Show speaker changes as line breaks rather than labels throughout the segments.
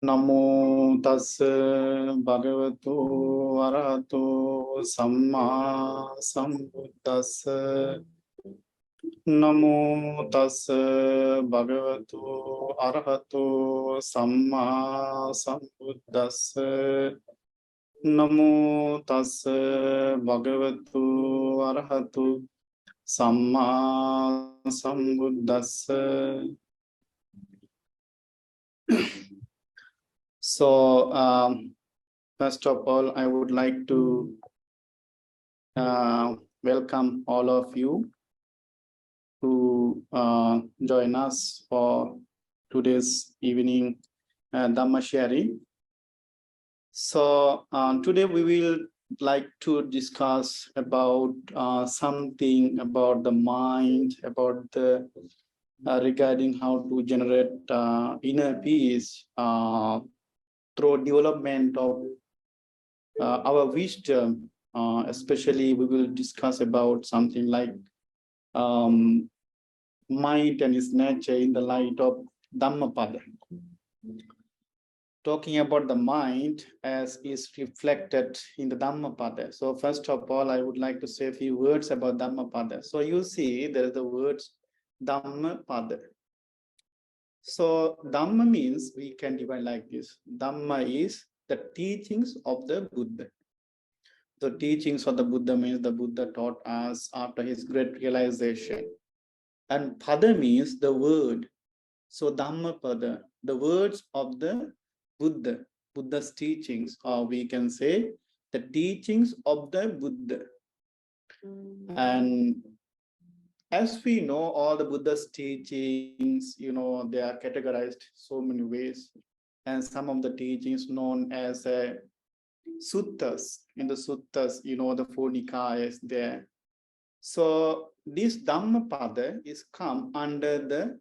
Namo tassa bhagavato arahato samma sambuddhassa. Namo tassa bhagavato arahato samma sambuddhassa. Namo tassa bhagavato arahato samma sambuddhassa. So, first of all, I would like to welcome all of you to join us for today's evening Dhamma sharing. So, today we will like to discuss about something about the mind, about the regarding how to generate inner peace through development of our wisdom. Especially we will discuss about something like mind and its nature in the light of Dhammapada. Talking about the mind as is reflected in the Dhammapada. So first of all, I would like to say a few words about Dhammapada. So you see there is the words Dhammapada. So Dhamma means we can divide like this. Dhamma is the teachings of the Buddha. The teachings of the Buddha means the Buddha taught us after his great realization. And Pada means the word. So Dhammapada, the words of the Buddha, Buddha's teachings, or we can say the teachings of the Buddha. And as we know, all the Buddha's teachings, they are categorized so many ways. And some of the teachings known as suttas. In the suttas, the four nikayas there. So this Dhammapada is come under the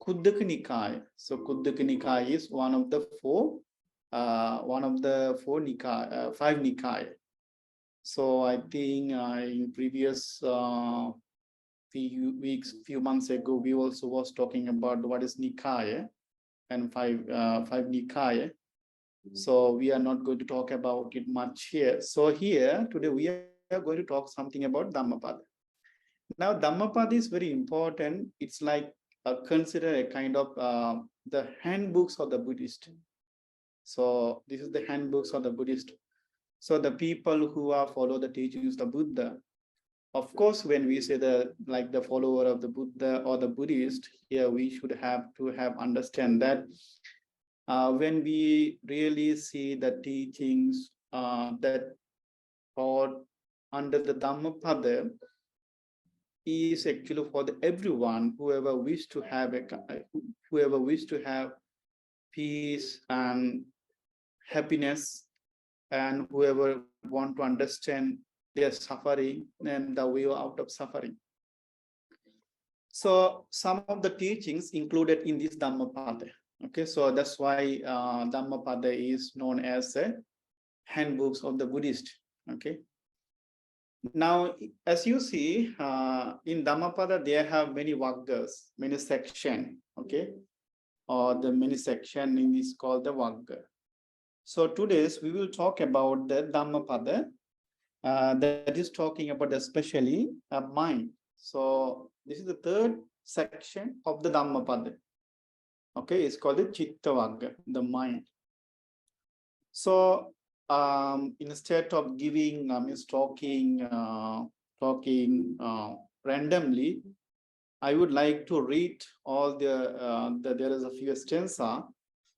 Khuddaka Nikaya. So Khuddaka Nikaya is one of the four Nikaya, five Nikaya. So I think in previous few months ago, we also was talking about what is Nikaya and five Nikaya. So we are not going to talk about it much here. So here today we are going to talk something about Dhammapada. Now Dhammapada is very important. It's like consider a kind of the handbooks of the Buddhist. So this is the handbooks of the Buddhist. So the people who are follow the teachings of the Buddha. Of course, when we say the follower of the Buddha or the Buddhist, here we should have to understand that when we really see the teachings that taught under the Dhammapada is actually for everyone, whoever wish to have peace and happiness, and whoever want to understand their suffering and the way out of suffering. So some of the teachings included in this Dhammapada. Okay, so that's why Dhammapada is known as a handbooks of the Buddhist. Okay. Now, as you see, in Dhammapada, there have many Vaggas, many sections, okay? Or the many section in this called the Vagga. So today we will talk about the Dhammapada that is talking about especially mind. So this is the third section of the Dhammapada. Okay, it's called the Citta Vagga, the mind. So instead of giving talking randomly, I would like to read all there is a few stanza.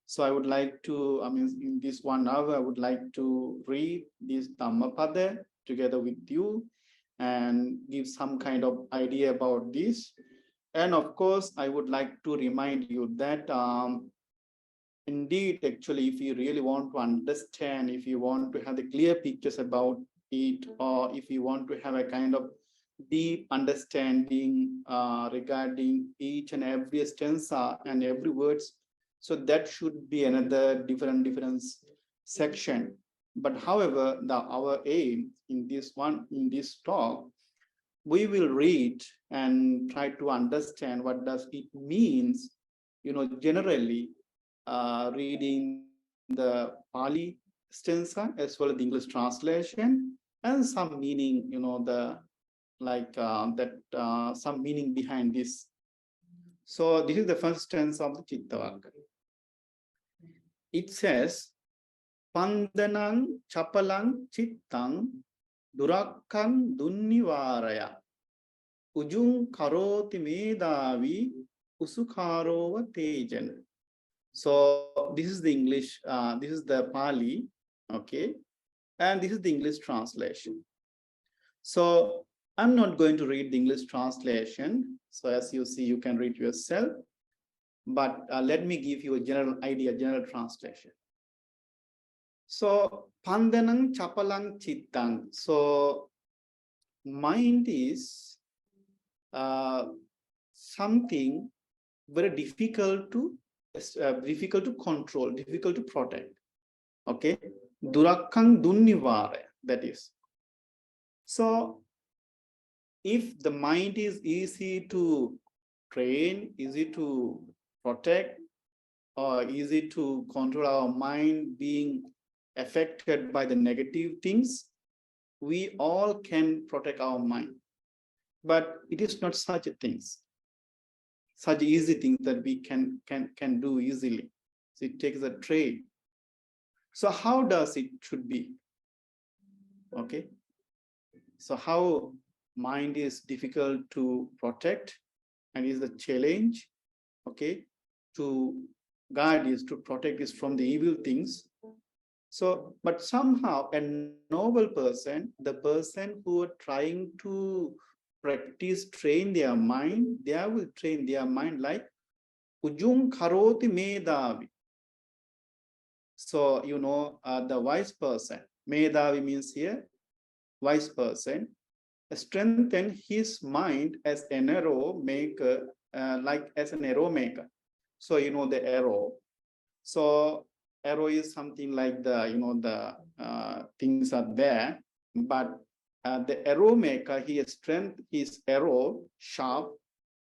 So I would like to, in this 1 hour, I would like to read this Dhammapada together with you and give some kind of idea about this. And of course, I would like to remind you that indeed, actually, if you really want to understand, if you want to have the clear pictures about it, or if you want to have a kind of deep understanding regarding each and every stanza and every words, so that should be another different section. But however, our aim in this talk, we will read and try to understand what does it means, generally reading the Pali stanza as well as the English translation, and some meaning, some meaning behind this. So this is the first stanza of the Citta Vagga. It says, Pandanang chapalang chittang durakkan dunnivaraya ujung karoti medavi usukarova tejan. So this is the English, this is the Pali, okay, and this is the English translation. So I'm not going to read the English translation. So as you see, you can read yourself. But let me give you a general idea, general translation. So pandanang chapalang chittang. So mind is something very difficult to control, difficult to protect. Okay, durakkang dunnivare, that is. So if the mind is easy to train, easy to protect, or easy to control our mind being affected by the negative things, we all can protect our mind. But it is not such a things, such easy things that we can do easily. So it takes a trade. So how does it should be? Okay. So how mind is difficult to protect and is the challenge, okay, to guard is to protect is from the evil things. So, but somehow a noble person, the person who are trying to practice, train their mind, they will train their mind like ujung karoti medavi. So, the wise person, medavi means here, wise person, strengthen his mind as an arrow maker, like as an arrow maker. So, the arrow. So, arrow is something like the things are there, but the arrow maker, he has strength his arrow sharp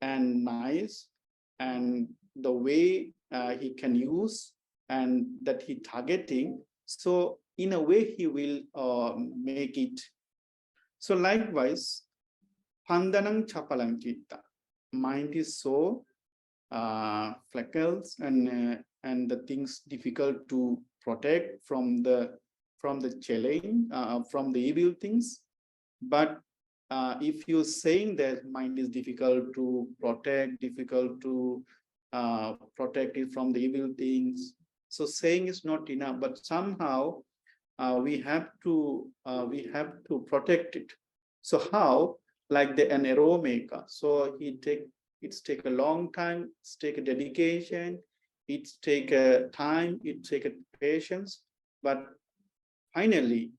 and nice, and the way he can use and that he targeting. So in a way he will make it. So likewise, pandanang chapalang citta, mind is so flackles and the things difficult to protect from the challenge, from the evil things. But if you're saying that mind is difficult to protect, difficult to protect it from the evil things, so saying is not enough. But somehow we have to protect it. So how? Like an arrow maker. So it's take a long time. It's take a dedication. It's take a time. It take a patience. But finally,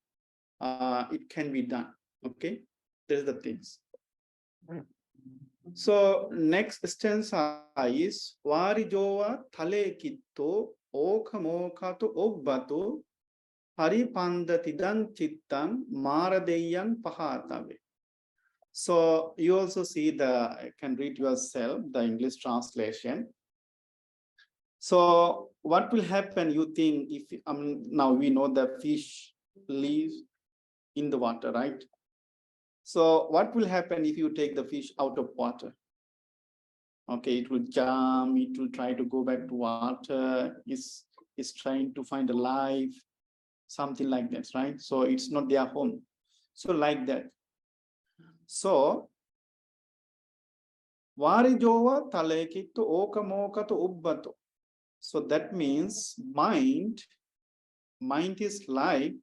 it can be done. Okay, there's the things. So next stanza is Varijova Tale Kitto Oka Moka to Obbato Haripandatidan Chittan Maradeyan Pahatave. So you also see you can read yourself the English translation. So what will happen, you think, if now we know the fish lives in the water, right? So what will happen if you take the fish out of water? Okay, it will jump, it will try to go back to water, is trying to find a life, something like that, right? So it's not their home. So like that. So Varijova talekitto okamokato ubbato. So that means mind is like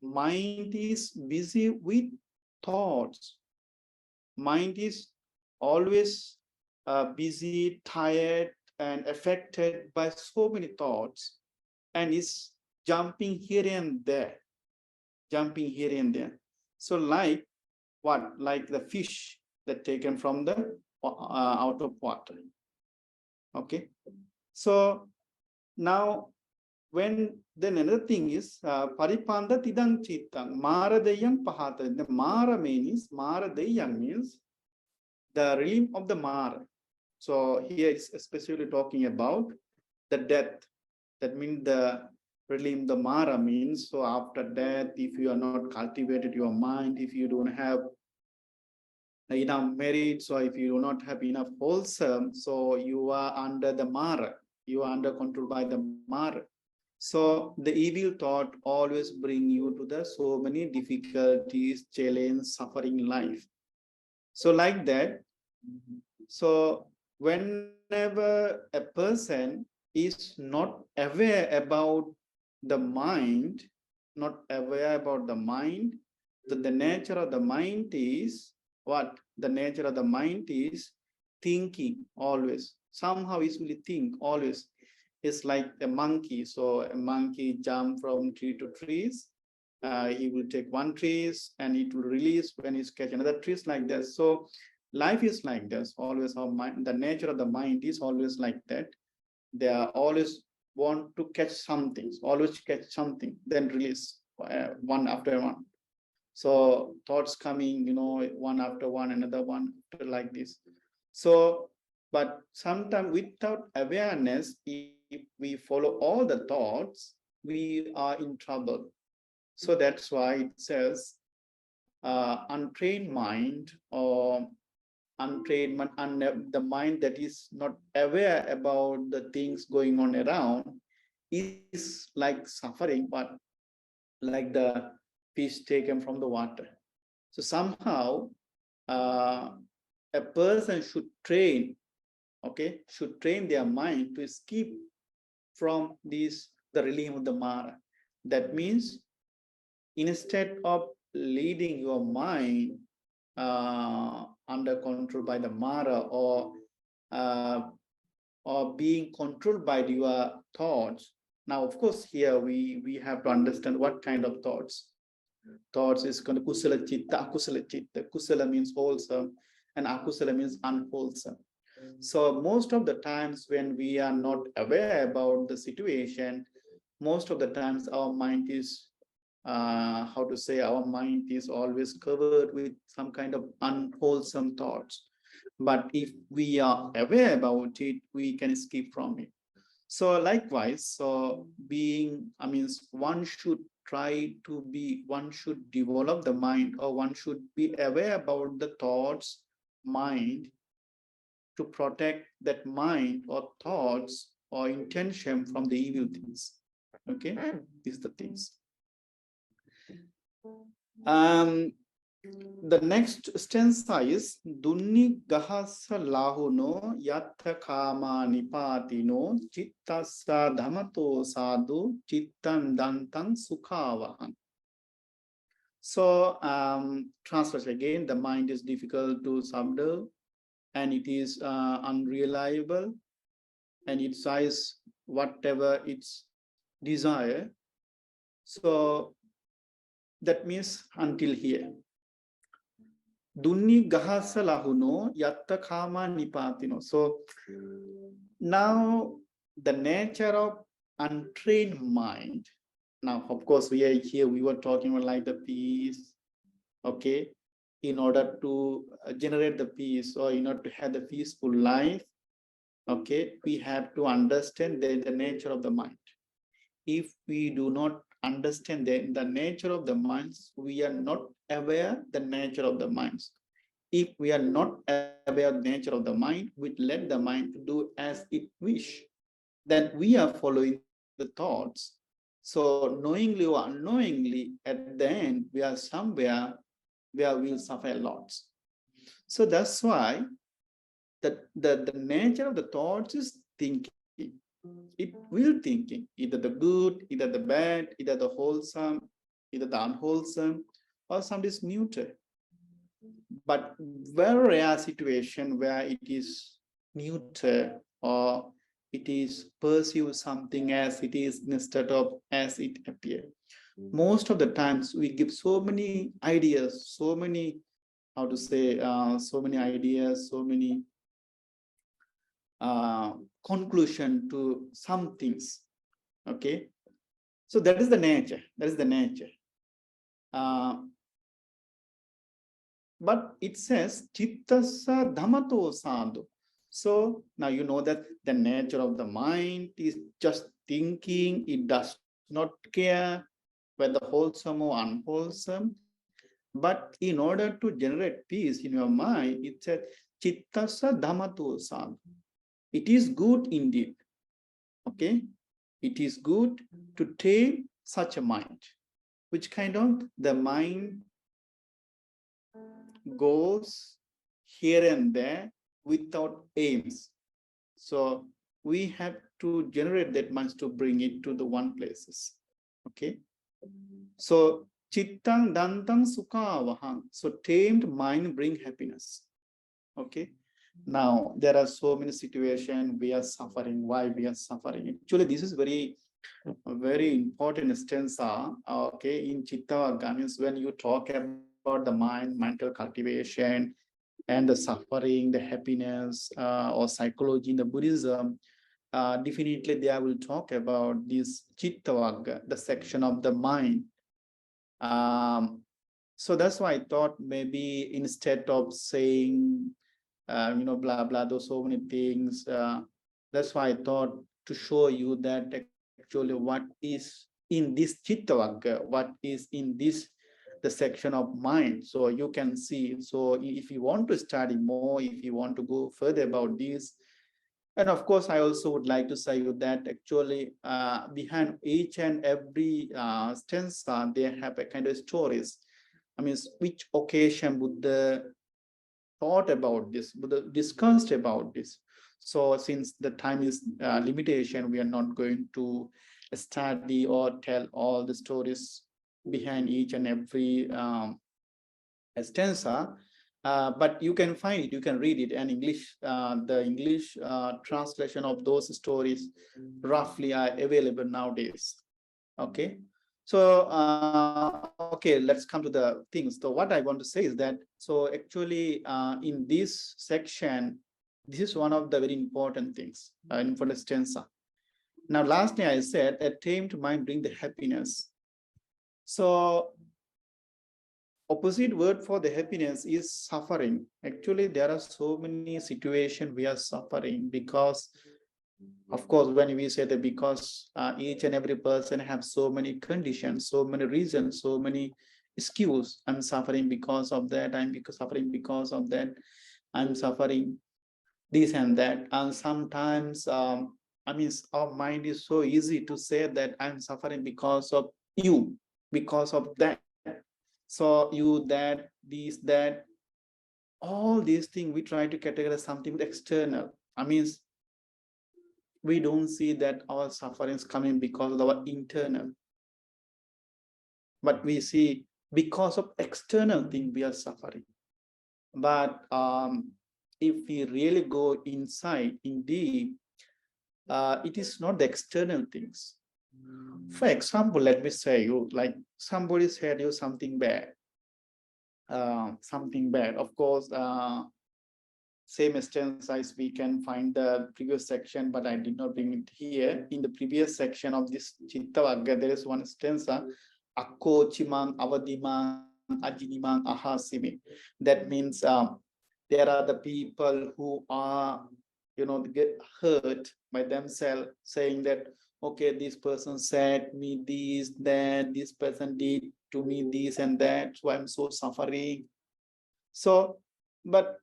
mind is busy with thoughts. Mind is always busy, tired, and affected by so many thoughts, and is jumping here and there, So like what? Like the fish that taken from the out of water. Okay. So now then another thing is paripanda tidang chittang maradayang pahata. The mara means maradayang means the realm of the Mara. So here it's especially talking about the death That means the Mara means, so after death, if you are not cultivated your mind, if you don't have enough merits, or if you do not have enough wholesome, so you are under the Mara, you are under control by the Mara. So the evil thought always bring you to the so many difficulties, challenge, suffering in life. So like that, so whenever a person is not aware about the mind, not aware about the mind, the nature of the mind is what? The nature of the mind is thinking always. Somehow it will think always. It's like a monkey. So a monkey jump from tree to trees. He will take one trees and it will release when he's catch another trees like that. So life is like this. Always our mind, the nature of the mind is always like that. They are always want to catch something, always catch something, then release one after one. So thoughts coming, one after one, another one after like this. So, but sometimes without awareness, if we follow all the thoughts, we are in trouble. So that's why it says untrained mind or untrained the mind that is not aware about the things going on around is like suffering, but like the fish taken from the water. So somehow a person should train, should train their mind to escape from this, the realm of the Mara. That means instead of leading your mind under control by the Mara, or being controlled by your thoughts. Now, of course, here we have to understand what kind of thoughts. Thoughts is kind of kusala chitta, akusala chitta. Kusala means wholesome, and akusala means unwholesome. So most of the times when we are not aware about the situation, most of the times our mind is our mind is always covered with some kind of unwholesome thoughts. But if we are aware about it, we can escape from it. So likewise, so one should one should develop the mind, or one should be aware about the thoughts, mind, to protect that mind or thoughts or intention from the evil things. Okay, these are the things. The next stanza is Dunni Gahasa Lahuno Yatta Kama Nipatino Chittasa Dhamato Sadhu Chittan Dantan Sukhavahan. So translate again, the mind is difficult to subdue and it is unreliable, and it says whatever its desire. So that means until here. Dunni gahasa lahuno yatta kama nipatino. So now the nature of untrained mind. Now, of course, we are here, we were talking about like the peace, okay? In order to generate the peace, or in order to have the peaceful life, okay, we have to understand the nature of the mind. If we do not understand the nature of the minds, we are not aware the nature of the minds. If we are not aware of the nature of the mind, we let the mind do as it wish, then we are following the thoughts. So knowingly or unknowingly, at the end, we are somewhere where we'll suffer a lot. So that's why the nature of the thoughts is thinking. It will thinking, either the good, either the bad, either the wholesome, either the unwholesome, or some is neutral. But very rare situation where it is neutral, or it is perceive something as it is instead of as it appears. Most of the times we give so many ideas, so many, so many ideas, so many conclusion to some things. Okay, so that is the nature. That is the nature. But it says chittasa dhamato sadhu. So now you know that the nature of the mind is just thinking, it does not care whether wholesome or unwholesome. But in order to generate peace in your mind, it said, Chittasa Dhammato Sadhu. It is good indeed. Okay? It is good to take such a mind. Which kind of? The mind goes here and there without aims. So we have to generate that mind to bring it to the one places. Okay. So chittang dantang sukhavahang. So tamed mind bring happiness. Okay. Now there are so many situations we are suffering. Why we are suffering? Actually, this is very important stanza. Okay, in Citta Vagga means when you talk about the mind, mental cultivation, and the suffering, the happiness, or psychology in the Buddhism, definitely they will talk about this Citta Vagga, the section of the mind. So that's why I thought maybe instead of saying, blah, blah, those so many things, that's why I thought to show you that actually what is in this Citta Vagga, what is in this, the section of mind. So you can see, so if you want to study more, if you want to go further about this, and of course, I also would like to say you that actually behind each and every stanza, they have a kind of stories. I mean, which occasion Buddha thought about this, Buddha discussed about this. So since the time is limitation, we are not going to study or tell all the stories behind each and every stanza. But you can find it, you can read it, and English, the English translation of those stories roughly are available nowadays. Okay, so okay, let's come to the things. So what I want to say is that, so actually in this section, this is one of the very important things for the stanza. Now, lastly, I said, a tamed mind bring the happiness. So opposite word for the happiness is suffering. Actually, there are so many situations we are suffering because, of course, when we say that because each and every person have so many conditions, so many reasons, so many excuses. I'm suffering because of that. Suffering because of that. I'm suffering this and that. And sometimes, our mind is so easy to say that I'm suffering because of you, because of that. So you, that, these, that, all these things we try to categorize something external. We don't see that our suffering is coming because of our internal, but we see because of external thing we are suffering. But if we really go inside in deep, it is not the external things. For example, let me say you, like somebody said you something bad. Of course, same instance as we can find the previous section, but I did not bring it here. In the previous section of this Citta Vagga, there is one stanza, Akko chimang avadimang ajinimang ahasimi. That means there are the people who are, get hurt by themselves, saying that, okay, this person said me this, that, this person did to me this and that, so I'm so suffering. So, but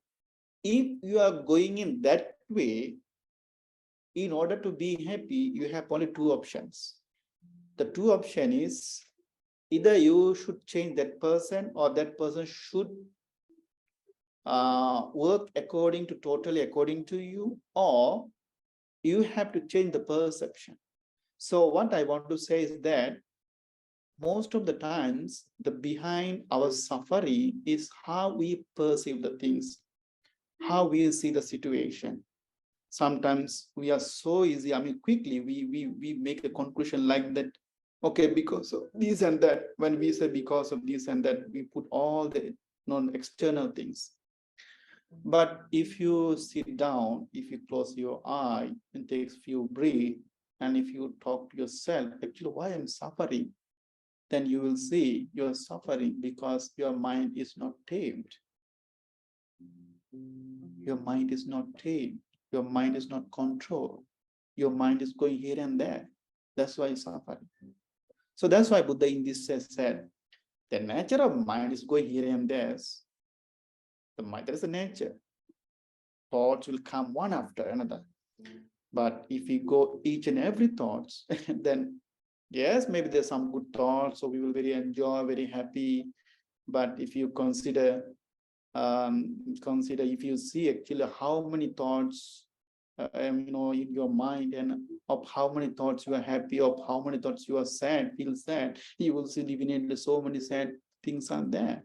if you are going in that way, in order to be happy, you have only two options. The two option is either you should change that person, or that person should work totally according to you, or you have to change the perception. So what I want to say is that most of the times, the behind our suffering is how we perceive the things, how we see the situation. Sometimes we are so easy, quickly we make a conclusion like that, okay, because of this and that. When we say because of this and that, we put all the non-external things. But if you sit down, if you close your eye and take a few breaths, and if you talk to yourself, actually, why I'm suffering, then you will see you're suffering because your mind is not tamed. Your mind is not tamed. Your mind is not controlled. Your mind is going here and there. That's why it's suffering. So that's why Buddha in this said, the nature of mind is going here and there. The mind, there is a nature. Thoughts will come one after another. But if we go each and every thoughts, then yes, maybe there's some good thoughts, so we will very enjoy, very happy. But if you consider if you see actually how many thoughts in your mind, and of how many thoughts you are happy, of how many thoughts you are sad, feel sad, you will see definitely so many sad things are there.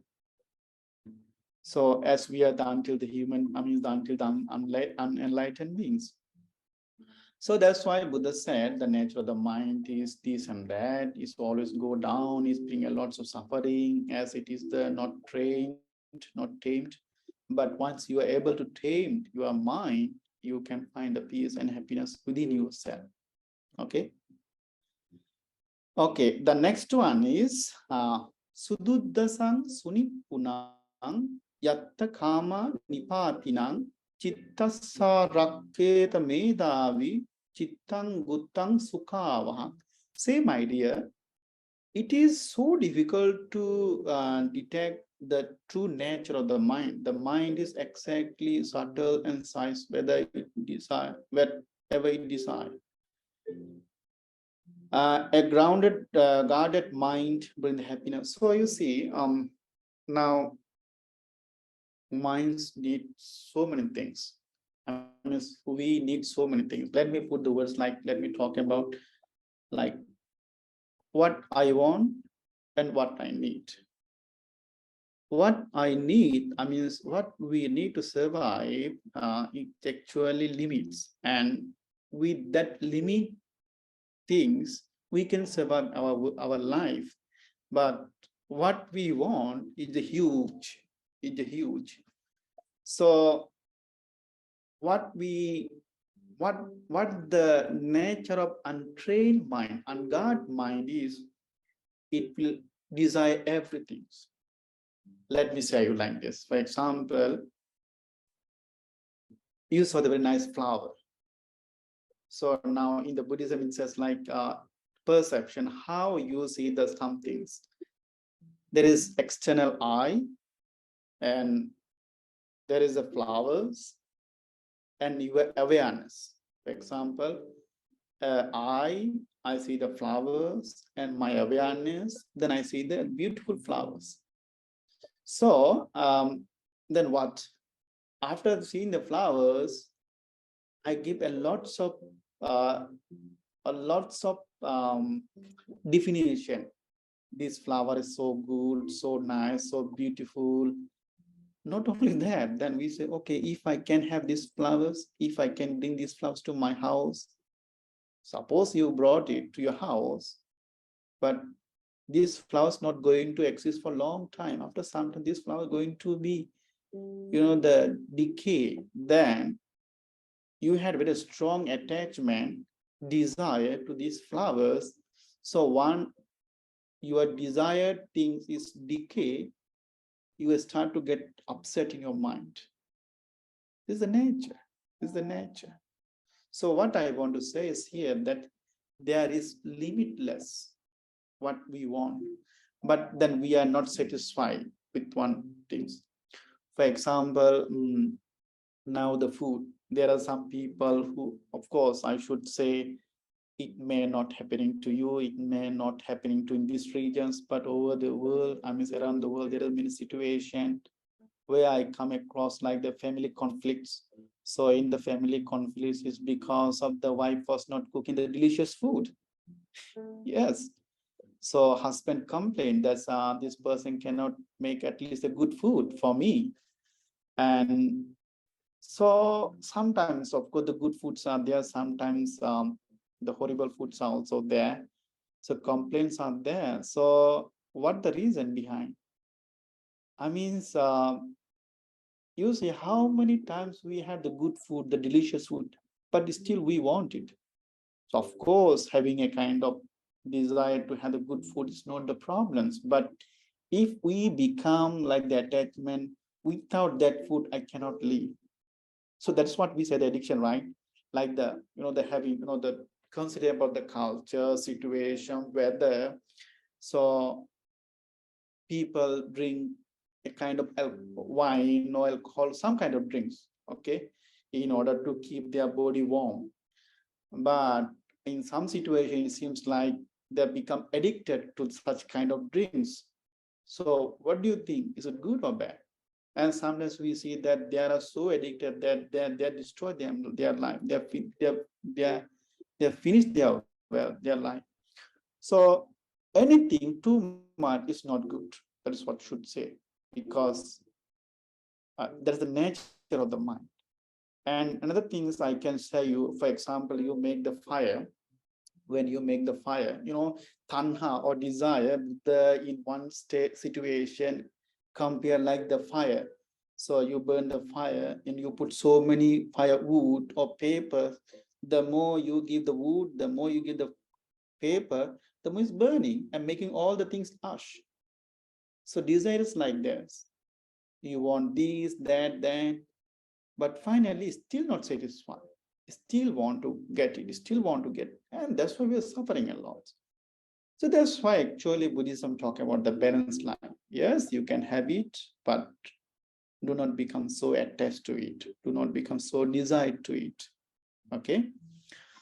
So as we are the until the human, until the unenlightened beings. So that's why Buddha said the nature of the mind is this and that, is always go down, is bring a lots of suffering, as it is the not trained, not tamed. But once you are able to tame your mind, you can find the peace and happiness within yourself. Okay. Okay. The next one is Sududdasang Sunipunang Yatta Kama Nipatinang Chittasa Rakketa Medavi Chittang Guttang Sukavaha. Same idea. It is so difficult to detect the true nature of the mind. The mind is exactly subtle and size, whether it desire, whatever it desires. A grounded, guarded mind brings happiness. So you see, now minds need so many things. We need so many things. Let me put the words like, let me talk about like what I want and what I need. What I need, what we need to survive, it actually limits. And with that limit things, we can survive our life. But what we want is huge. So what the nature of untrained mind, unguarded mind is, it will desire everything. Let me say you like this. For example, you saw the very nice flower. So now in the Buddhism, it says like perception, how you see the some things. There is external eye, and there is the flowers, and your awareness. For example, I see the flowers, and my awareness, then I see the beautiful flowers. So then what? After seeing the flowers, I give a lots of definition. This flower is so good, so nice, so beautiful. Not only that, then we say, okay, if I can have these flowers, if I can bring these flowers to my house, suppose you brought it to your house, but these flowers not going to exist for a long time. After some time, this flower going to be, the decay. Then you had very strong attachment, desire to these flowers. So your desired things is decay, you will start to get upset in your mind. This is the nature. So what I want to say is here that there is limitless what we want, but then we are not satisfied with one thing. For example, now the food. There are some people who, of course, I should say, it may not happening to you, it may not happening to in these regions, but over the world, around the world, there are many situations where I come across like the family conflicts. So in the family conflicts is because of the wife was not cooking the delicious food. Yes. So husband complained that this person cannot make at least a good food for me. And so sometimes, of course, the good foods are there. Sometimes the horrible foods are also there. So complaints are there. So what the reason behind? You see how many times we had the good food, the delicious food, but still we want it. So of course, having a kind of desire to have the good food is not the problems. But if we become like the attachment, without that food, I cannot live. So that's what we say the addiction, right? Like the, the having, the consider about the culture, situation, weather. So people drink a kind of wine or alcohol, some kind of drinks, okay, in order to keep their body warm. But in some situations, it seems like they become addicted to such kind of drinks. So what do you think? Is it good or bad? And sometimes we see that they are so addicted that they destroy their life. They finish their life. So anything too much is not good. That is what should say, because that's the nature of the mind. And another thing is, I can say you, for example, you make the fire. When you make the fire, tanha or desire, in one state situation compare like the fire. So you burn the fire and you put so many firewood or paper. The more you give the wood, the more you give the paper, the more it's burning and making all the things ash. So desire is like this. You want this, that, but finally still not satisfied. Still want to get it, still want to get it. And that's why we're suffering a lot. So that's why actually Buddhism talk about the balanced life. Yes, you can have it, but do not become so attached to it. Do not become so desired to it. Okay.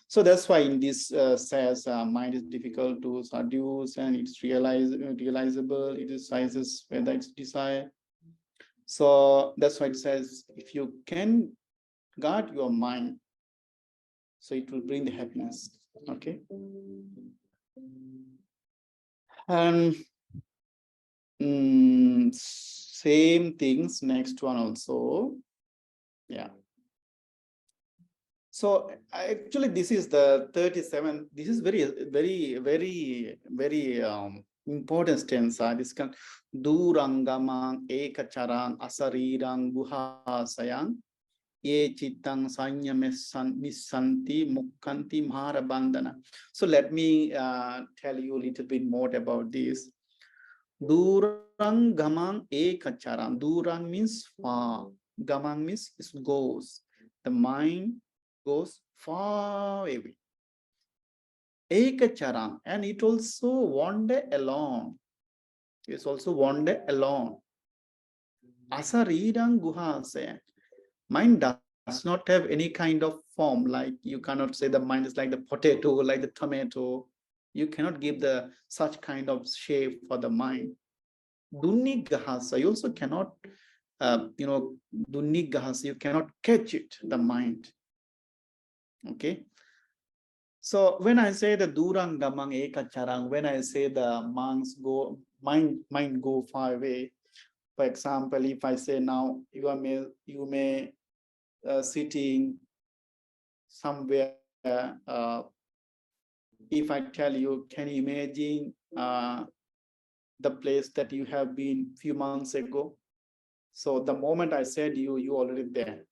So that's why in this says mind is difficult to seduce and it's realizable. It decides whether it's desire. So that's why it says if you can guard your mind, so it will bring the happiness. Okay. And same things, next one also. Yeah. So actually, this is the 37th. This is very important stanza. This can durangamang ekacharang asarirang guhasayang ye chittang sanya missanti mukkanti maharabandhana. So let me tell you a little bit more about this. Durang gamang ekacharang. Durang means far. Gamang means it goes. The mind goes far away. Ekacharang, and it also wander alone. It's also wander alone. Asarirang guhase. Mind does not have any kind of form. Like you cannot say the mind is like the potato, like the tomato. You cannot give the such kind of shape for the mind. Dunigahasa, you also cannot, dunigahasa, you cannot catch it, the mind. Okay. So when I say the durang damang ekacharang, when I say the mind go far away, for example, if I say now you may sitting somewhere, if I tell you, can you imagine the place that you have been few months ago? So the moment I said you already there.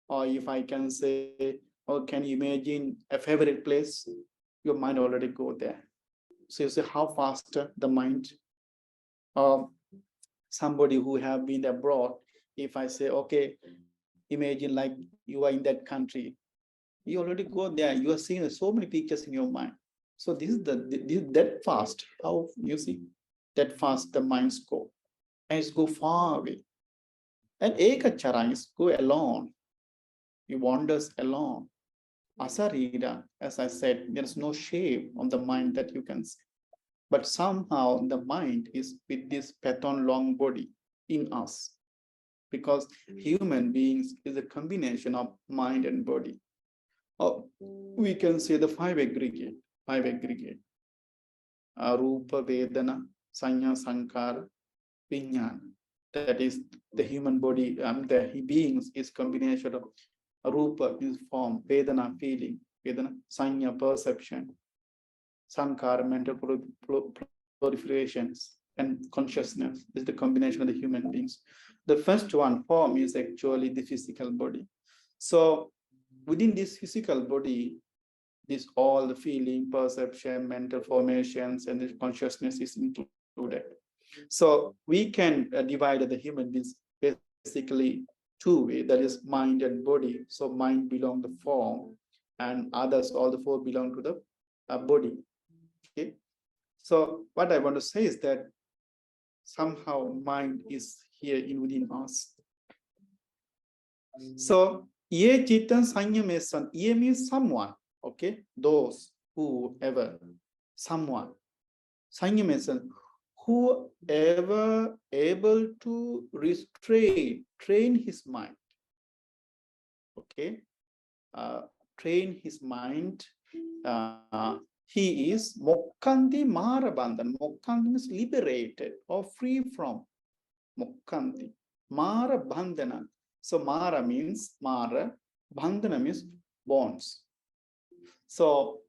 Or if I can say, or can you imagine a favorite place? Your mind already go there. So you see how faster the mind. Somebody who have been abroad, if I say, okay, imagine like you are in that country, you already go there. You are seeing so many pictures in your mind. So this is that fast. How you see that fast the minds go, and it's go far away. And ekachara is go alone. He wanders alone. Asarira, as I said, there's no shape on the mind that you can see. But somehow the mind is with this pattern long body in us. Because human beings is a combination of mind and body. Or we can say the five aggregate. Rupa, Vedana, Sanya, Sankara, Vijnana. That is the human body, the beings is combination of Rupa is form, Vedana feeling, Vedana Sanya perception, Sankara mental proliferations, and consciousness is the combination of the human beings. The first one, form, is actually the physical body. So within this physical body, this all the feeling, perception, mental formations, and the consciousness is included. So we can divide the human beings basically two ways, that is mind and body. So mind belong to form, and others, all the four belong to the body. Okay. So what I want to say is that somehow mind is here in within us. So ye chitta sanyamesan, ye means someone, okay, those who ever, someone, sanyamesan, whoever able to train his mind, okay, train his mind. He is mokkanti marabandhan. Mokkanti means liberated or free from. Mokkanti marabandhana. So mara means mara, bandhana means bonds. So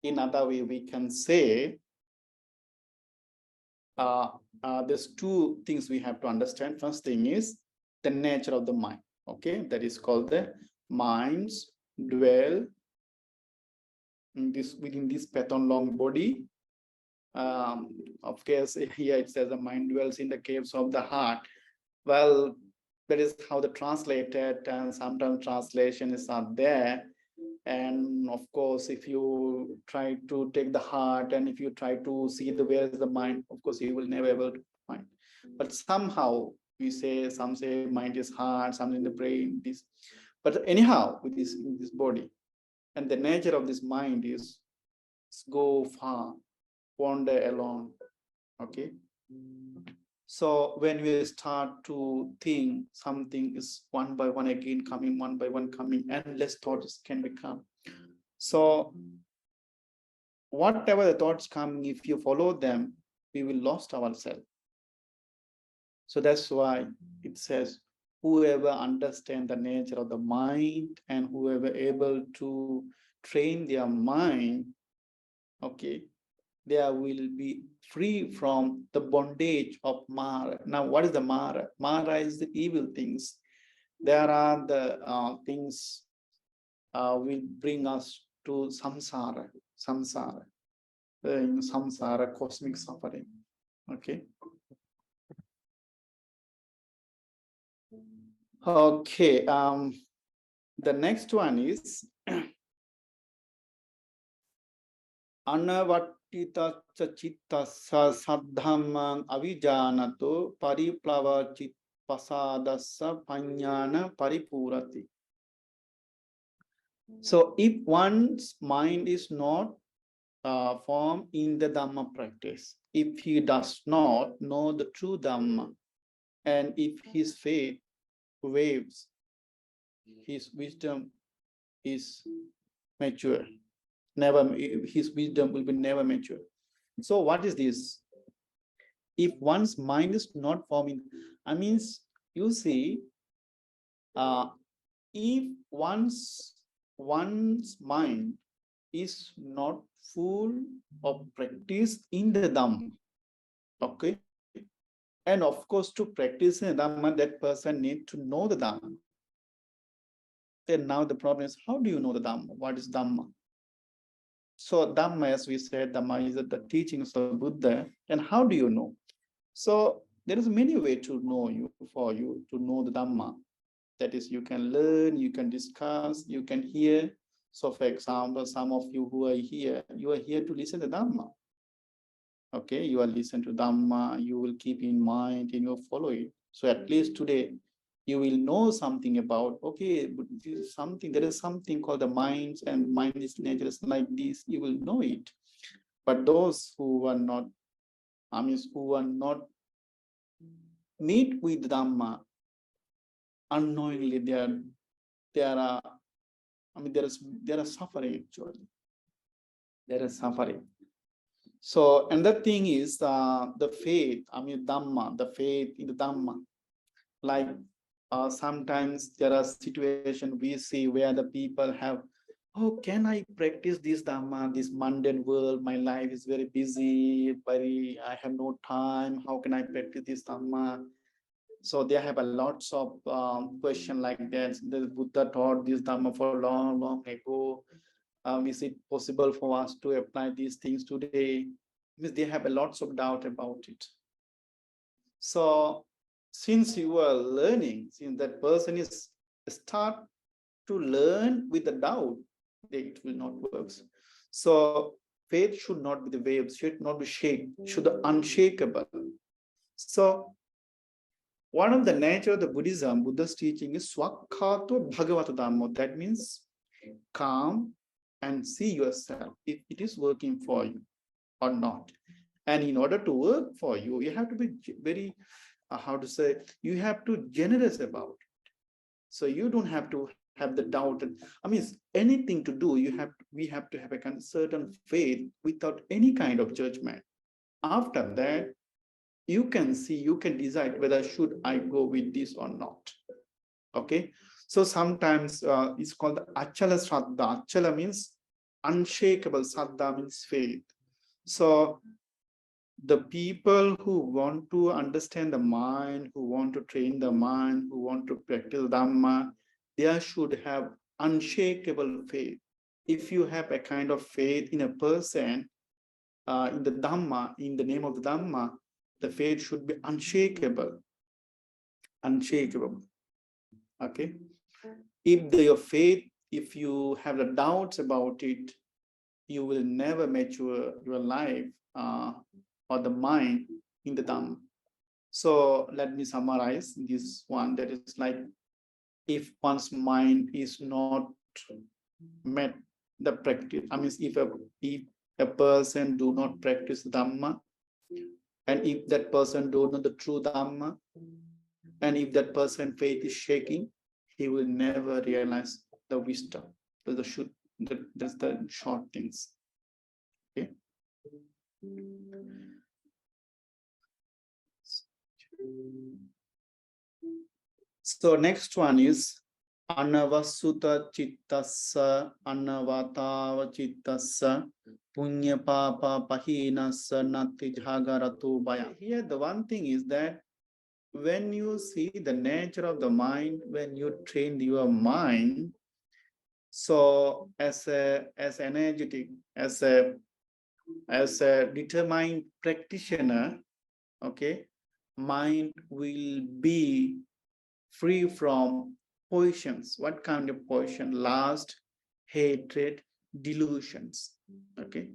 in other way we can say there's two things we have to understand. First thing is the nature of the mind. Okay, that is called the minds dwell within this pattern long body. Of course, here it says the mind dwells in the caves of the heart. Well, that is how the translated, and sometimes translation is not there. And of course, if you try to take the heart and if you try to see where is the mind, of course, you will never able to find. But somehow we say, some say mind is heart, some in the brain, this. But anyhow, with this body, and the nature of this mind is go far, wander alone. Okay. So when we start to think, something is one by one again coming, one by one coming, endless thoughts can become. So whatever the thoughts come, if you follow them, we will lost ourselves. So that's why it says, whoever understand the nature of the mind and whoever able to train their mind, okay, there will be free from the bondage of Mara. Now, what is the Mara? Mara is the evil things. There are the things will bring us to samsara, samsara, cosmic suffering. Okay. Okay. The next one is Anavatita Citta Sadhamang Avijanato Pariplava Chit Pasadasa Panyana Paripurati. So if one's mind is not formed in the Dhamma practice, if he does not know the true Dhamma, and if his faith waves, his wisdom is mature. His wisdom will be never mature. So what is this? If one's mind is not forming, I mean, you see, if one's mind is not full of practice in the Dhamma, okay, and of course to practice in the Dhamma, that person needs to know the Dhamma. Then now the problem is, how do you know the Dhamma? What is Dhamma? So Dhamma, as we said, Dhamma is the teachings of Buddha. And how do you know? So there is many ways to know for you to know the Dhamma. That is, you can learn, you can discuss, you can hear. So for example, some of you who are here, you are here to listen to Dhamma. Okay, you are listening to Dhamma, you will keep in mind and you follow it. So at least today, you will know something about, okay, but this is something, there is something called the minds, and mind is nature is like this, you will know it. But those who are not, who are not meet with Dhamma, unknowingly there are suffering actually. There is suffering. So another thing is the faith, Dhamma, the faith in the Dhamma. Like sometimes there are situations we see where the people have, oh, can I practice this Dhamma, this mundane world? My life is very busy, I have no time. How can I practice this Dhamma? So they have a lots of question like that. The Buddha taught this Dhamma for long, long ago. Is it possible for us to apply these things today? Because they have a lots of doubt about it. So since you are learning, since that person is start to learn with the doubt, it will not work. So faith should not be the waves, should not be shaken, should be unshakable. So one of the nature of the Buddhism, Buddha's teaching is swakhato bhagavata dhammo. That means calm and see yourself if it is working for you or not. And in order to work for you, you have to be very, you have to generous about it. So you don't have to have the doubt. Anything to do, we have to have a kind of certain faith without any kind of judgment. After that, you can see, you can decide whether should I go with this or not. Okay. So sometimes it's called the achala shraddha. Achala means unshakable, saddha means faith. So the people who want to understand the mind, who want to train the mind, who want to practice Dhamma, they should have unshakable faith. If you have a kind of faith in a person, in the Dhamma, in the name of the Dhamma, the faith should be unshakable. Unshakable. Okay. If your faith, if you have the doubts about it, you will never mature your life or the mind in the Dhamma. So let me summarize this one. That is like, if one's mind is not met the practice, if a person do not practice Dhamma, and if that person don't know the true Dhamma, and if that person faith is shaking, he will never realize the wisdom. That's the short things. Okay. So next one is anavasuta chittassa anavatava chittassa punya papa pahinassa nati jagaratu baya. Here the one thing is that when you see the nature of the mind, when you train your mind, so as energetic, as a determined practitioner, okay, mind will be free from poisons. What kind of poison? Lust, hatred, delusions. Okay,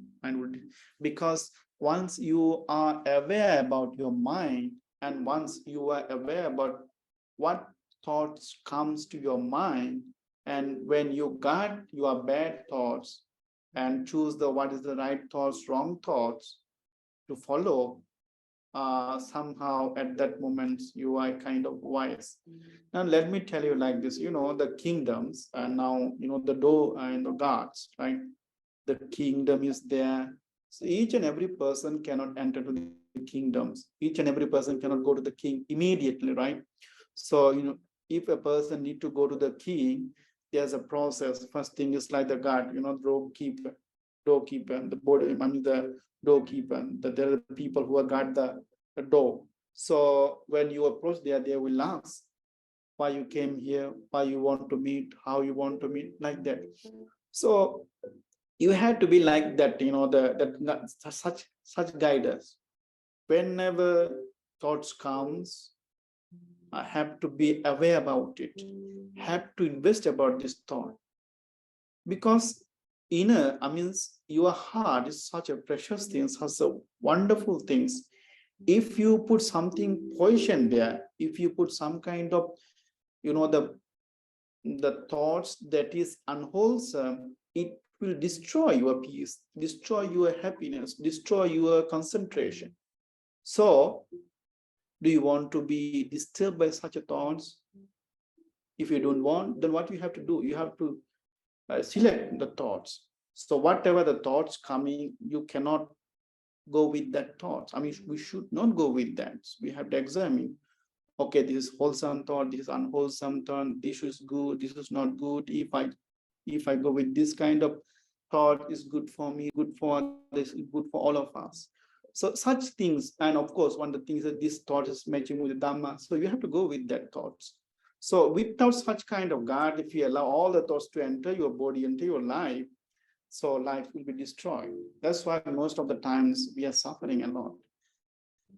because once you are aware about your mind, and once you are aware about what thoughts comes to your mind, and when you guard your bad thoughts and choose what is the right thoughts, wrong thoughts to follow, somehow at that moment you are kind of wise. Now let me tell you like this, the kingdoms, and now the door and the gods, right? The kingdom is there. So each and every person cannot enter to the kingdoms. Each and every person cannot go to the king immediately, right? So if a person need to go to the king, there's a process. First thing is like the guard, doorkeeper, the border, the doorkeeper. There are people who are guard the door. So when you approach there, they will ask why you came here, why you want to meet, how you want to meet, like that. So you have to be like that, such guidance. Whenever thoughts comes, I have to be aware about it, have to invest about this thought. Because your heart is such a precious thing, such a wonderful things. If you put something poison there, if you put some kind of, the thoughts that is unwholesome, it will destroy your peace, destroy your happiness, destroy your concentration. So, do you want to be disturbed by such a thoughts? If you don't want, then what you have to do? You have to select the thoughts. So whatever the thoughts coming, you cannot go with that thoughts. We should not go with that. We have to examine. Okay, this is wholesome thought, this is unwholesome thought, this is good, this is not good. If I go with this kind of thought, is good for me, good for others, good for all of us. So such things, and of course, one of the things that this thought is matching with the Dhamma. So you have to go with that thoughts. So without such kind of guard, if you allow all the thoughts to enter your body, enter your life, so life will be destroyed. That's why most of the times we are suffering a lot.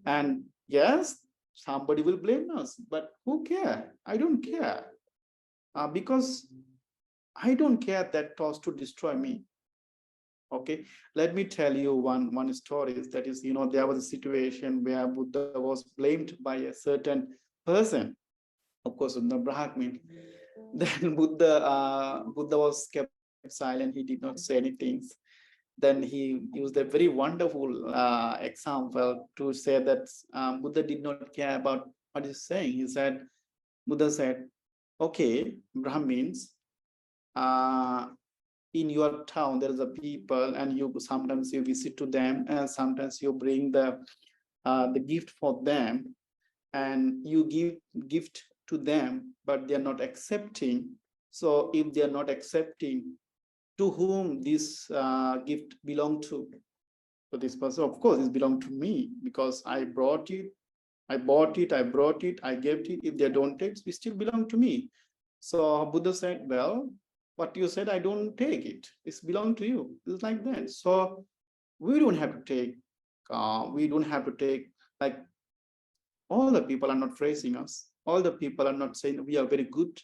And yes, somebody will blame us, but who care? I don't care. Because I don't care that thoughts to destroy me. Okay, let me tell you one story. That is, there was a situation where Buddha was blamed by a certain person. Of course, the Brahmin. Then Buddha was kept silent. He did not say anything. Then he used a very wonderful example to say that Buddha did not care about what he's saying. Buddha said, okay, Brahmins, uh, in your town there is a people, and you sometimes you visit to them, and sometimes you bring the gift for them, and you give gift to them, but they are not accepting. So if they are not accepting, to whom this gift belong to? So this person, of course, it belong to me, because I brought it, I bought it, I brought it, I gave it. If they don't take, it still belong to me. So Buddha said, well, what you said, I don't take it. It's belong to you. It's like that. So we don't have to take, like, all the people are not praising us. All the people are not saying we are very good.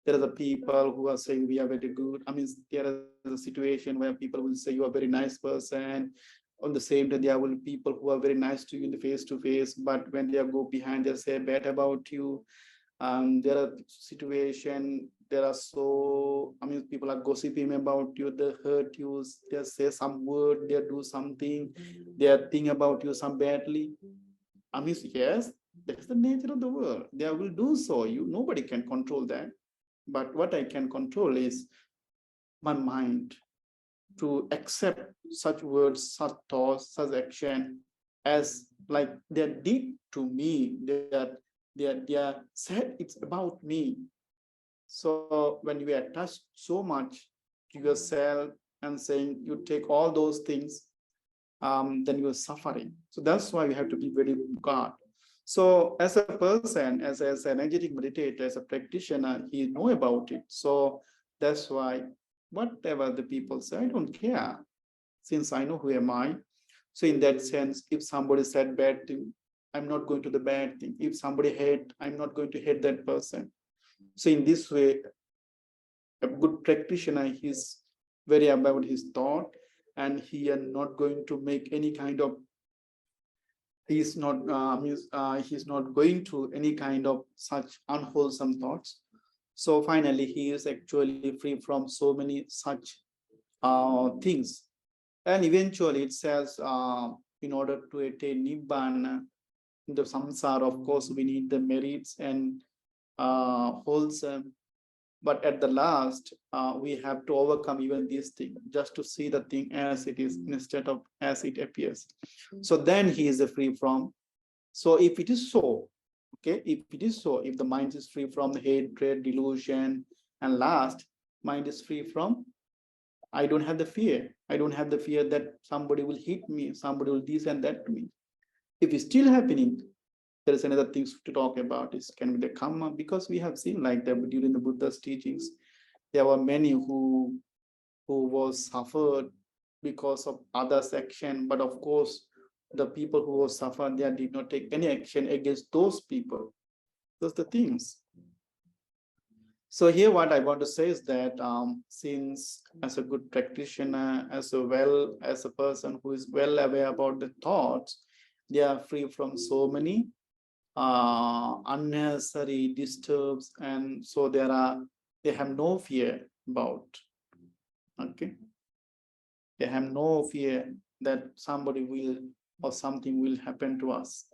There are the people who are saying we are very good. I mean, there is a situation where people will say you are a very nice person. On the same time, there will be people who are very nice to you in the face to face, but when they go behind, they say bad about you. There are situation, there are people are gossiping about you, they hurt you, they say some word, they do something, they think about you some badly. Yes, that's the nature of the world. They will do so. Nobody can control that. But what I can control is my mind to accept such words, such thoughts, such action as like they did to me. They are said it's about me. So when you are attached so much to yourself and saying you take all those things, then you are suffering. So that's why we have to be very guard. So as a person, as an energetic meditator, as a practitioner, he know about it. So that's why whatever the people say, I don't care, since I know who am I. So in that sense, if somebody said bad thing, I'm not going to the bad thing. If somebody hate, I'm not going to hate that person. So in this way, a good practitioner, he's very about his thought, and he is not going to make any kind of, he's not going to any kind of such unwholesome thoughts. So finally, he is actually free from so many such things. And eventually it says, in order to attain Nibbana, the samsara, of course, we need the merits and wholesome. But at the last, we have to overcome even this thing, just to see the thing as it is instead of as it appears. So then he is free from. So if it is so, okay, if the mind is free from hatred, delusion, and last, mind is free from, I don't have the fear. I don't have the fear that somebody will hit me, somebody will this and that to me. If it's still happening, there is another things to talk about. Is can be the karma, because we have seen like that during the Buddha's teachings, there were many who was suffered because of others' action. But of course, the people who were suffered, they did not take any action against those people. Those are the things. So here what I want to say is that since as a good practitioner, as a person who is well aware about the thoughts, they are free from so many unnecessary disturbs, and so they have no fear about, okay, they have no fear that somebody will or something will happen to us.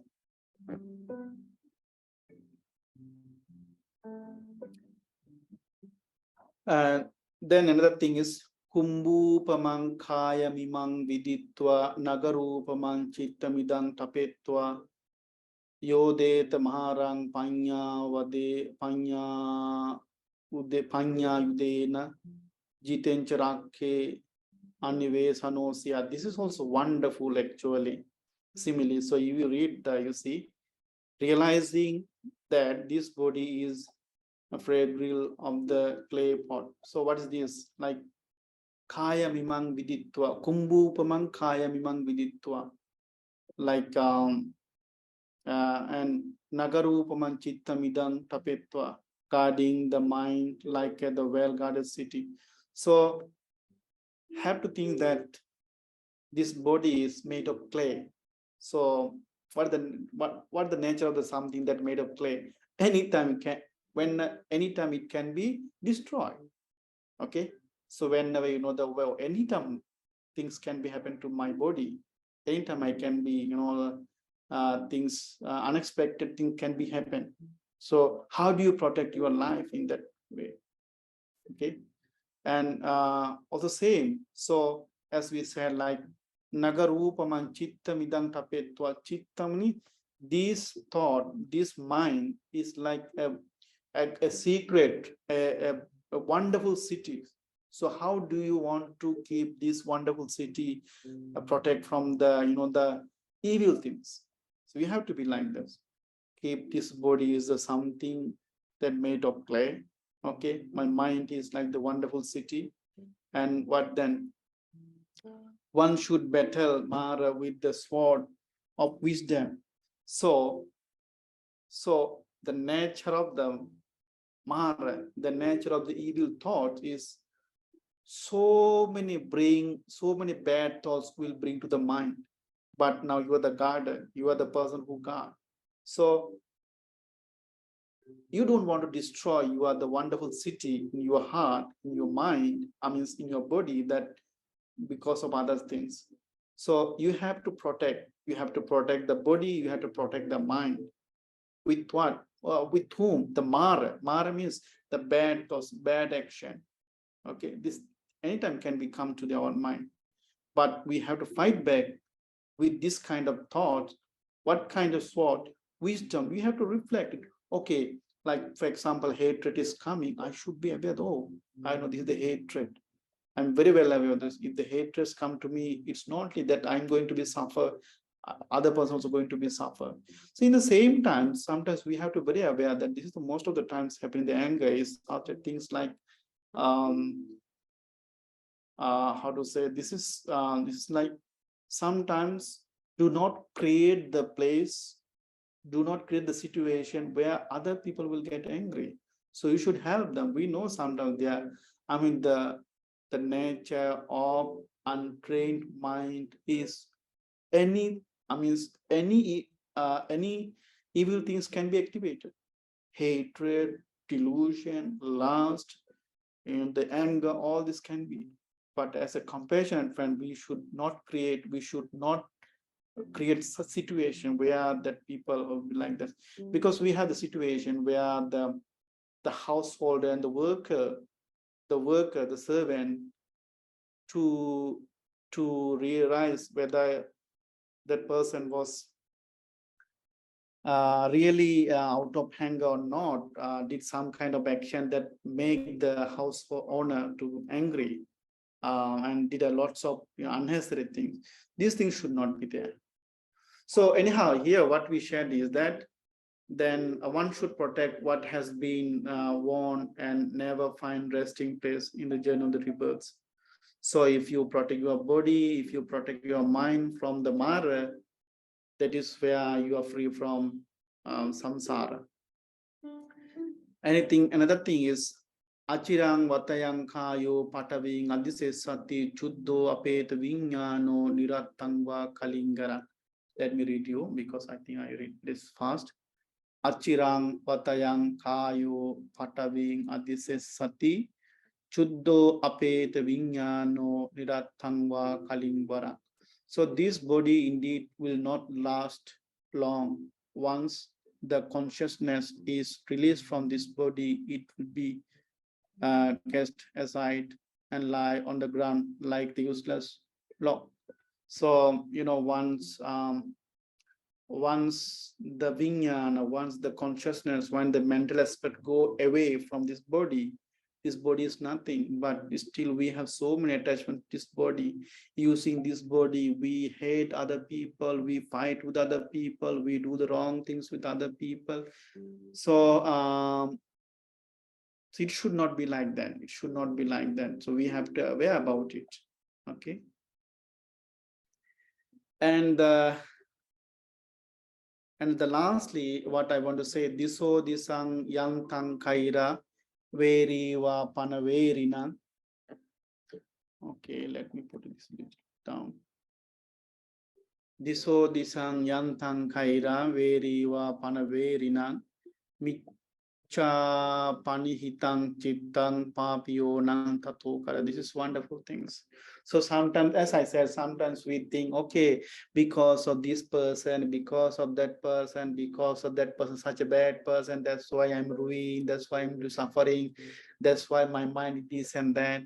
And then another thing is kumbupamang khaya mimang viditva nagarupamang chittamidang tapetva yodeta maharang panya vade panya yudena jitencharakhe anivesanosia. This is also wonderful actually. Simile. So you read you see, realizing that this body is a fragrance of the clay pot. So what is this? Like kaya mimang viditva, kumbupamang kaya mimang viditva. Like and Nagarupamam chittamidam tapetva, guarding the mind like the well-guarded city. So have to think that this body is made of clay. So what the nature of the something that made of clay? Anytime anytime it can be destroyed. Okay. So whenever anytime things can be happen to my body, anytime I can be, things unexpected thing can be happen. So how do you protect your life in that way? Okay. And also same. So as we said, like Nagarupaman chittamidang tapetva chittamni, this thought, this mind is like a secret, a wonderful city. So how do you want to keep this wonderful city protect from the evil things? So you have to be like this. Keep this body is something that made of clay. Okay, my mind is like the wonderful city. And what then? One should battle Mara with the sword of wisdom. So the nature of the Mara, the nature of the evil thought is so many bad thoughts will bring to the mind. But now you are the guardian, you are the person who guard. So you don't want to destroy, you are the wonderful city in your heart, in your mind, in your body, that because of other things. So you have to protect the body, you have to protect the mind. With what? With whom? The Mara. Mara means the bad thoughts, bad action. Okay, this anytime can be come to our mind. But we have to fight back with this kind of thought. What kind of sword? Wisdom. We have to reflect it. Okay, like for example, hatred is coming. I should be aware. Oh, I know this is the hatred. I'm very well aware of this. If the hatreds come to me, it's not only that I'm going to be suffer, other person also going to be suffer. So in the same time, sometimes we have to be very aware that this is the most of the times happening. The anger is after things like how to say, this is like sometimes do not create the place, do not create the situation where other people will get angry. So you should help them. We know sometimes they are, the nature of untrained mind is any any evil things can be activated. Hatred, delusion, lust, and the anger, all this can be. But as a compassionate friend, we should not create such situation where that people will be like that. Because we have the situation where the householder and the servant to realize whether that person was really out of anger or not, did some kind of action that make the house owner to angry, and did a lots of unnecessary things. These things should not be there. So anyhow, here what we shared is that then one should protect what has been won and never find resting place in the journey of the rebirths. So if you protect your body, if you protect your mind from the Mara, that is where you are free from samsara. Another thing is achirang vatayang khayo pataving adisesati chuddo apet vinyano niratangva kalingara. Let me read you because I think I read this fast. Achirang patayang kayo pataving adisesati chuddo apet vinyano niratangva kalingvara. So this body indeed will not last long. Once the consciousness is released from this body, it will be cast aside and lie on the ground like the useless log. So once the vijnana, once the consciousness, when the mental aspect go away from this body is nothing, but still we have so many attachments to this body. Using this body, we hate other people, we fight with other people, we do the wrong things with other people. So it should not be like that. It should not be like that. So we have to be aware about it. Okay. And And the lastly, what I want to say, diso disang yang tang kaira veri va panaverina. Okay, let me put this down. Diso disang yang tang kaira veri va panaverina. Cha panihitang chittang papio nang tatokara. This is wonderful things. So sometimes, as I said, sometimes we think, okay, because of this person, because of that person, such a bad person, that's why I'm ruined, that's why I'm suffering, that's why my mind is and that.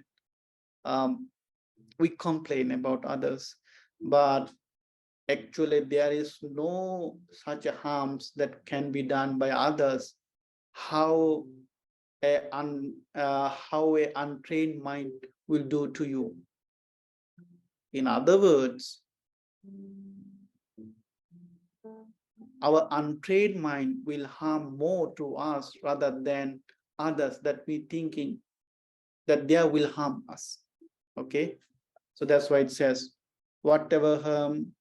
We complain about others, but actually there is no such harms that can be done by others. How how a untrained mind will do to you. In other words, our untrained mind will harm more to us rather than others that we thinking that they will harm us. Okay, so that's why it says, whatever harm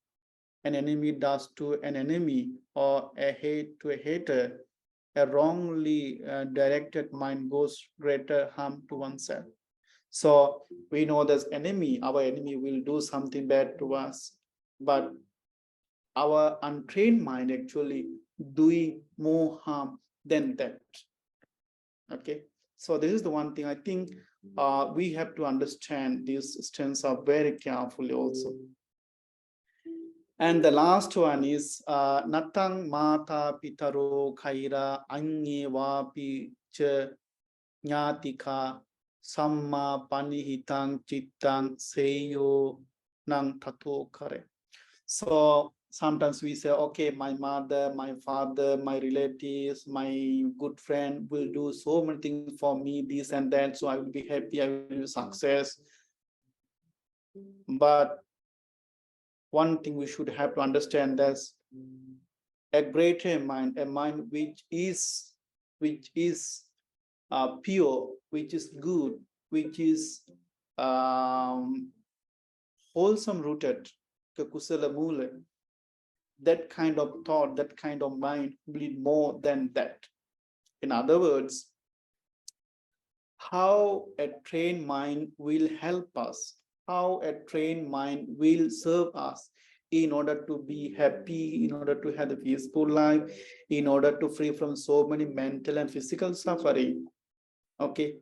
an enemy does to an enemy, or a hate to a hater, a wrongly directed mind goes greater harm to oneself. So we know this enemy, our enemy will do something bad to us, but our untrained mind actually doing more harm than that. Okay, so this is the one thing I think we have to understand these strengths are very carefully also. And the last one is natang mata pitaro kaira anye vapi cha nyatika samma panihitang chittang seyo nang tato kare. So sometimes we say, okay, my mother, my father, my relatives, my good friend will do so many things for me, this and that, so I will be happy, I will be success. But one thing we should have to understand is a greater mind, a mind which is pure, which is good, which is wholesome rooted, that kind of thought, that kind of mind will be more than that. In other words, how a trained mind will help us, how a trained mind will serve us in order to be happy, in order to have a peaceful life, in order to free from so many mental and physical suffering. Okay,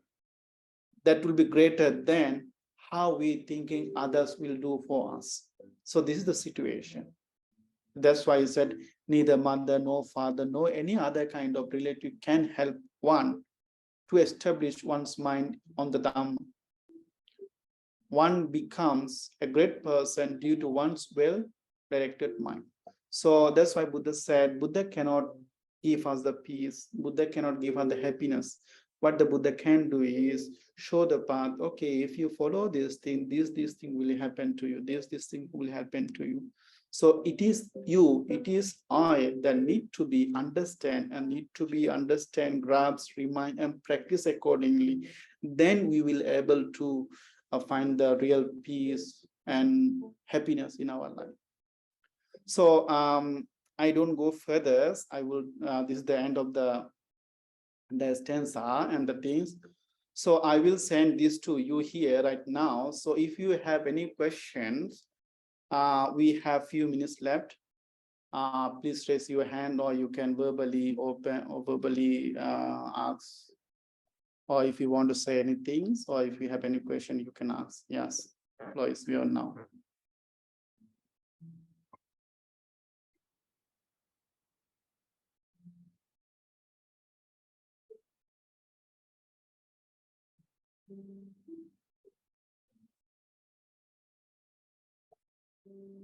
that will be greater than how we thinking others will do for us. So this is the situation. That's why I said neither mother, nor father, nor any other kind of relative can help one to establish one's mind on the Dhamma. One becomes a great person due to one's well-directed mind. So that's why Buddha said, Buddha cannot give us the peace. Buddha cannot give us the happiness. What the Buddha can do is show the path. Okay, if you follow this thing, this thing will happen to you. This thing will happen to you. So it is you, it is I that need to be understand, grasp, remind, and practice accordingly. Then we will able to find the real peace and happiness in our life. So I don't go further. I will. This is the end of the stanza and the things. So I will send this to you here right now. So if you have any questions, we have few minutes left. Please raise your hand, or you can verbally open or verbally ask. Or if you want to say anything, or if you have any question, you can ask. Yes, Lois, we are now.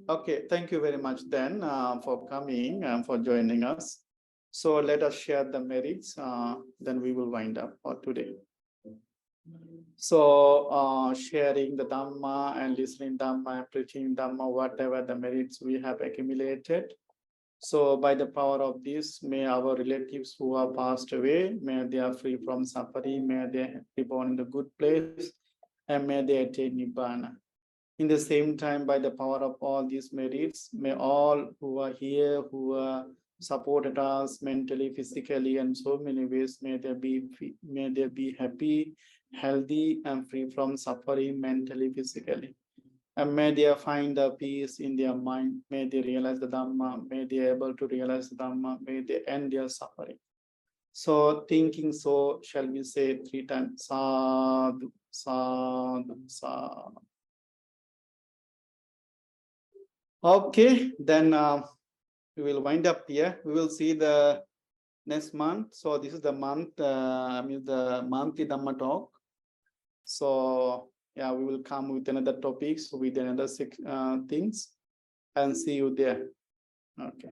Okay, thank you very much then for coming and for joining us. So let us share the merits, then we will wind up for today. So sharing the Dhamma and listening Dhamma and preaching Dhamma, whatever the merits we have accumulated. So by the power of this, may our relatives who are passed away, may they are free from suffering, may they be born in the good place, and may they attain Nibbana. In the same time, by the power of all these merits, may all who are here, who are supported us mentally, physically, and so many ways. May they be happy, healthy, and free from suffering mentally, physically. And may they find the peace in their mind. May they realize the Dhamma. May they be able to realize the Dhamma. May they end their suffering. So, thinking so, shall we say 3 times? Sadhu, sadhu, sadhu. Okay, then we will wind up here. We will see the next month. So this is the month, the monthly Dhamma talk. So yeah, we will come with another topics, with another things, and see you there. Okay.